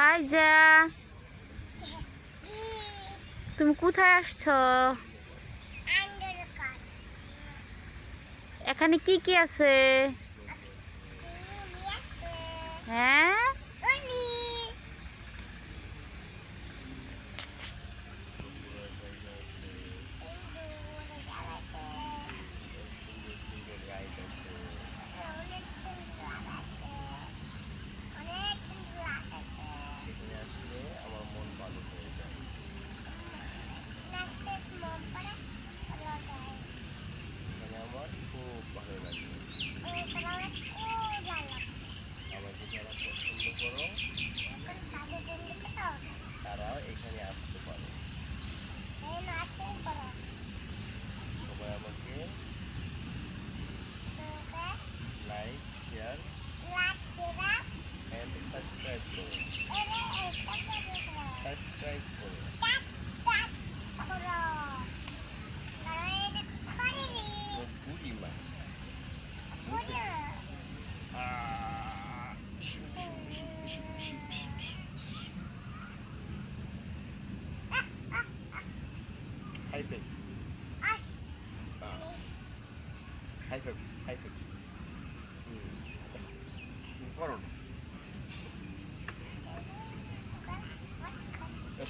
ফাইজা, তুমি কোথায় আসছো? এখানে কি কি আছে? হ্যাঁ, এখানে আসলে আমার মন ভালো হয়ে যায়। এখানে আমার খুব ভালো লাগে। আমাকে যারা পছন্দ করো তারা এখানে আসতে পারো। সবাই আমাকে লাইক, শেয়ার এন্ড সাবস্ক্রাইব করো। সাবস্ক্রাইব করো। বুড়িমা high five, high five, high five করো না।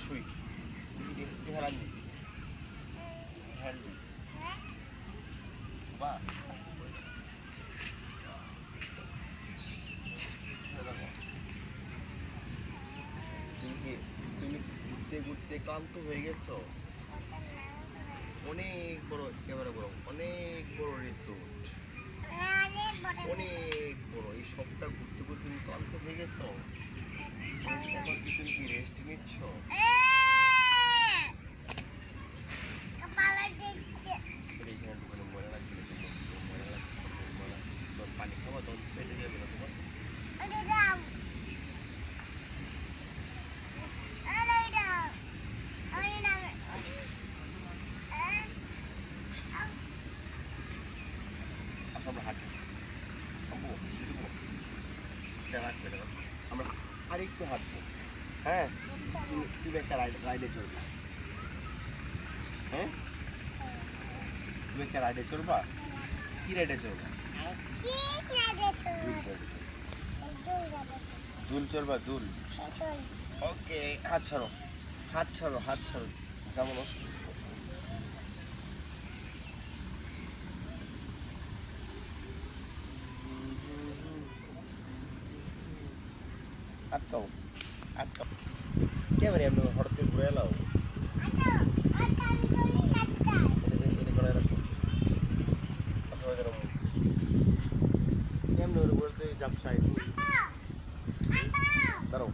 শুই হেরানি হেরানি বা তুমি ঘুরতে ঘুরতে ক্লান্ত হয়ে গেছো? অনেক বড়, ক্যামেরা বড়, অনেক বড় রিসোর্ট, অনেক বড়। এই সবটা ঘুরতে ঘুরতে তুমি ক্লান্ত হয়ে গেছো? এখন কি তুমি কি রেস্ট নিচ্ছ? এখানে দোকানে ময়লা লাগছিল, ময়লা লাগছে, পানি খাওয়া তখন পেটে যাবে না তোমার। আমরা হাঁটি, আমরা আরেকটু হাঁটবো। হ্যাঁ, তুমি একটা রাইডে চলবা। হ্যাঁ, তুমি একটা রাইডে চলবা। কি রাইডে চলবা? দুল চলবা, দুল। ওকে, হাত ছাড়ো, হাত ছাড়ো, হাত ছাড়ো, যেমন নষ্ট। আটকাও, আটকাও। কেমন এমনি হঠাৎ করে ঘুরে এলাও? এটা করে রাখো। কেমন ওর বলতে জাপসাই দাঁড়াও,